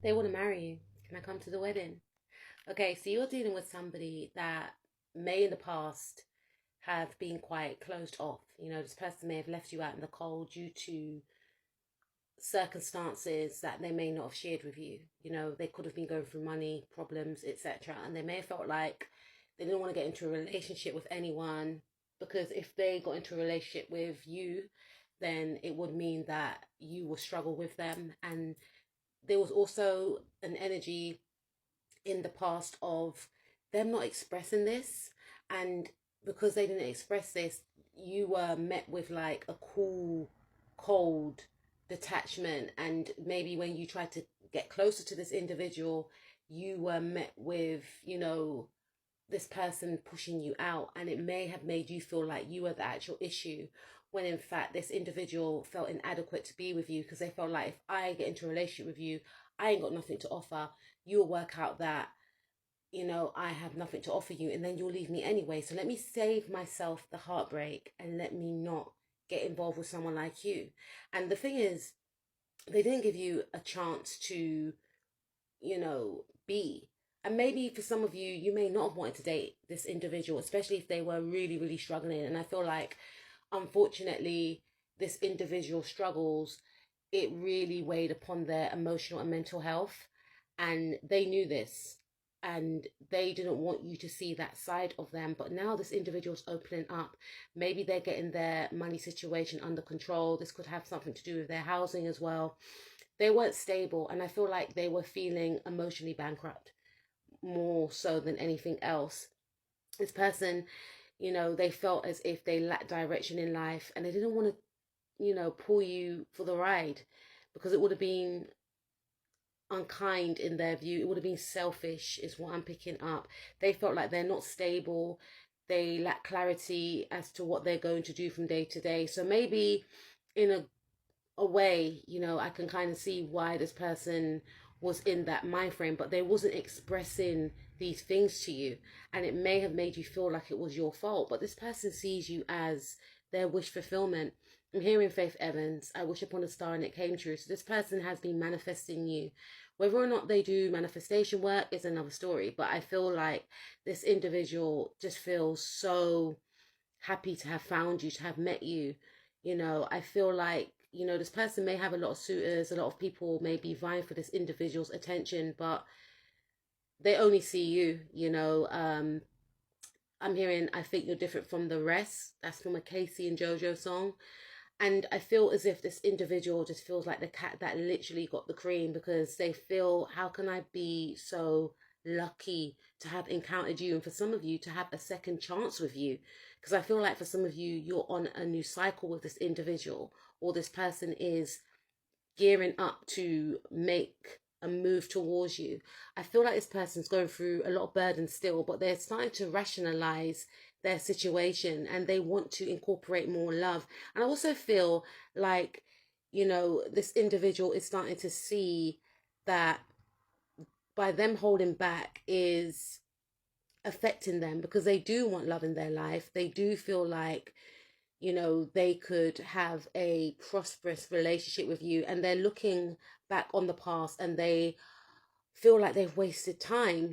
They want to marry you. Can I come to the wedding? Okay, so you're dealing with somebody that may in the past have been quite closed off. This person may have left you out in the cold due to circumstances that they may not have shared with you. They could have been going through money problems, etc. And they may have felt like they didn't want to get into a relationship with anyone because if they got into a relationship with you, then it would mean that you will struggle with them. And there was also an energy in the past of them not expressing this, and because they didn't express this, you were met with like a cool, cold detachment. And maybe when you tried to get closer to this individual, you were met with this person pushing you out, and it may have made you feel like you were the actual issue, when in fact this individual felt inadequate to be with you because they felt like, if I get into a relationship with you, I ain't got nothing to offer. You'll work out that I have nothing to offer you, and then you'll leave me anyway. So let me save myself the heartbreak and let me not get involved with someone like you. And the thing is, they didn't give you a chance to, be. And maybe for some of you, you may not have wanted to date this individual, especially if they were really, really struggling. And I feel like, unfortunately, this individual struggles, it really weighed upon their emotional and mental health. And they knew this, and they didn't want you to see that side of them. But now this individual's opening up. Maybe they're getting their money situation under control. This could have something to do with their housing as well. They weren't stable, and I feel like they were feeling emotionally bankrupt more so than anything else. This person, they felt as if they lacked direction in life, and they didn't want to, pull you for the ride, because it would have been unkind in their view. It would have been selfish, is what I'm picking up. They felt like they're not stable. They lack clarity as to what they're going to do from day to day. So maybe in a way, I can kind of see why this person was in that mind frame, but they wasn't expressing these things to you, and it may have made you feel like it was your fault. But this person sees you as their wish fulfillment. I'm hearing Faith Evans, I wish upon a star and it came true. So this person has been manifesting you. Whether or not they do manifestation work is another story, but I feel like this individual just feels so happy to have found you, to have met you. I feel like, this person may have a lot of suitors, a lot of people may be vying for this individual's attention, but they only see you. I'm hearing, I think you're different from the rest. That's from a Casey and JoJo song. And I feel as if this individual just feels like the cat that literally got the cream, because they feel, how can I be so lucky to have encountered you, and for some of you to have a second chance with you? Because I feel like for some of you, you're on a new cycle with this individual, or this person is gearing up to make a move towards you. I feel like this person's going through a lot of burden still, but they're starting to rationalize their situation, and they want to incorporate more love. And I also feel like, this individual is starting to see that by them holding back is affecting them, because they do want love in their life. They do feel like, they could have a prosperous relationship with you, and they're looking back on the past and they feel like they've wasted time.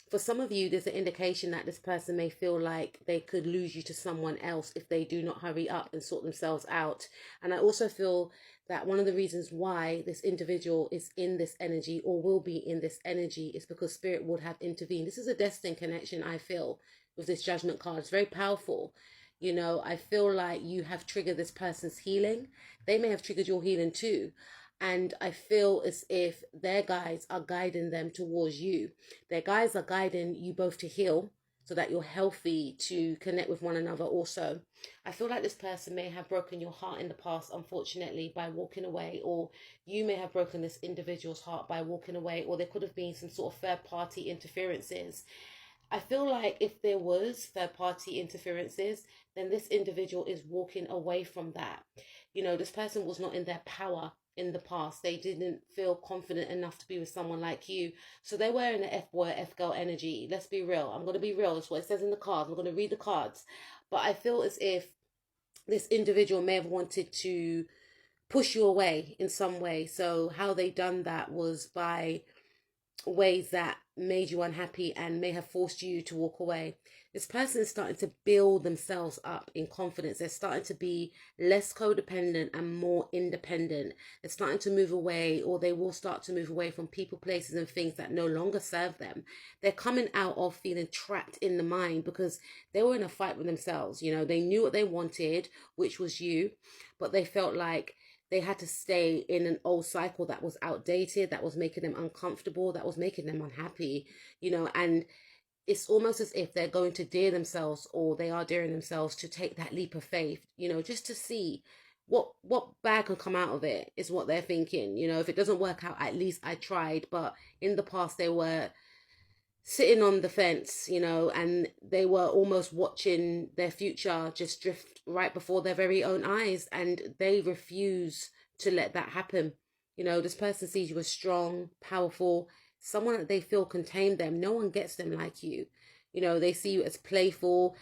For some of you, there's an indication that this person may feel like they could lose you to someone else if they do not hurry up and sort themselves out. And I also feel that one of the reasons why this individual is in this energy, or will be in this energy, is because spirit would have intervened. This is a destined connection, I feel, with this judgment card. It's very powerful. I feel like you have triggered this person's healing. They may have triggered your healing too. And I feel as if their guides are guiding them towards you. Their guides are guiding you both to heal, so that you're healthy to connect with one another also. I feel like this person may have broken your heart in the past, unfortunately, by walking away, or you may have broken this individual's heart by walking away, or there could have been some sort of third party interferences. I feel like if there was third party interferences, then this individual is walking away from that. This person was not in their power in the past. They didn't feel confident enough to be with someone like you. So they're wearing the F boy, F girl energy. Let's be real. I'm going to be real. That's what it says in the cards. I'm going to read the cards. But I feel as if this individual may have wanted to push you away in some way. So how they done that was by ways that made you unhappy and may have forced you to walk away. This person is starting to build themselves up in confidence. They're starting to be less codependent and more independent. They're starting to move away, or they will start to move away from people, places, and things that no longer serve them. They're coming out of feeling trapped in the mind because they were in a fight with themselves. You know, they knew what they wanted, which was you, but they felt like they had to stay in an old cycle that was outdated, that was making them uncomfortable, that was making them unhappy, you know. And it's almost as if they're going to dare themselves, or they are daring themselves to take that leap of faith, you know, just to see what bad can come out of it, is what they're thinking. You know, if it doesn't work out, at least I tried. But in the past, they were sitting on the fence, you know, and they were almost watching their future just drift right before their very own eyes, and they refuse to let that happen. You know, this person sees you as strong, powerful, someone that they feel can tame them. No one gets them like you. You know, they see you as playful.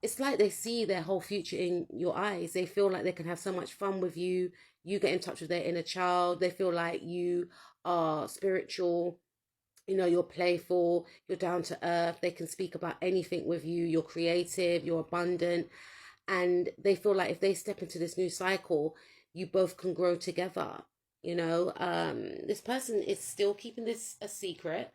It's like they see their whole future in your eyes. They feel like they can have so much fun with you. You get in touch with their inner child. They feel like you are spiritual, you know, you're playful, you're down to earth. They can speak about anything with you. You're creative, you're abundant. And they feel like if they step into this new cycle, you both can grow together. You know, this person is still keeping this a secret.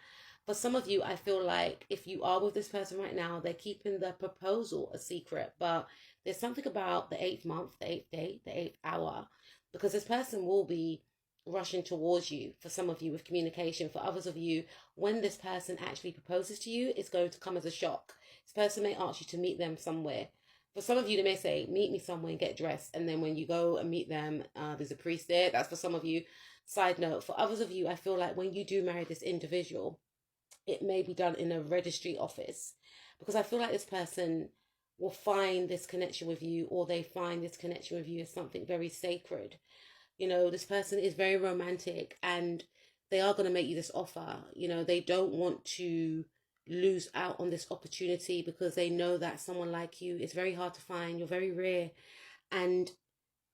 For some of you, I feel like if you are with this person right now, they're keeping the proposal a secret. But there's something about the 8th month, the 8th day, the 8th hour, because this person will be rushing towards you. For some of you, with communication. For others of you, when this person actually proposes to you, it's going to come as a shock. This person may ask you to meet them somewhere. For some of you, they may say, meet me somewhere and get dressed. And then when you go and meet them, there's a priest there. That's for some of you. Side note, for others of you, I feel like when you do marry this individual, it may be done in a registry office, because I feel like this person will find this connection with you, or they find this connection with you as something very sacred. You know, this person is very romantic, and they are going to make you this offer. You know, they don't want to lose out on this opportunity, because they know that someone like you is very hard to find. You're very rare, and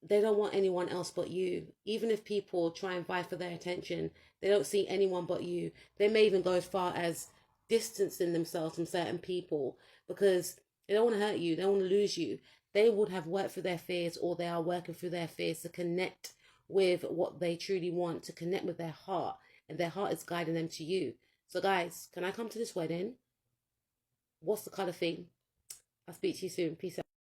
they don't want anyone else but you. Even if people try and vie for their attention, they don't see anyone but you. They may even go as far as distancing themselves from certain people, because they don't want to hurt you. They don't want to lose you. They would have worked through their fears, or they are working through their fears to connect with what they truly want, to connect with their heart, and their heart is guiding them to you. So guys, can I come to this wedding? What's the color thing? I'll speak to you soon. Peace out.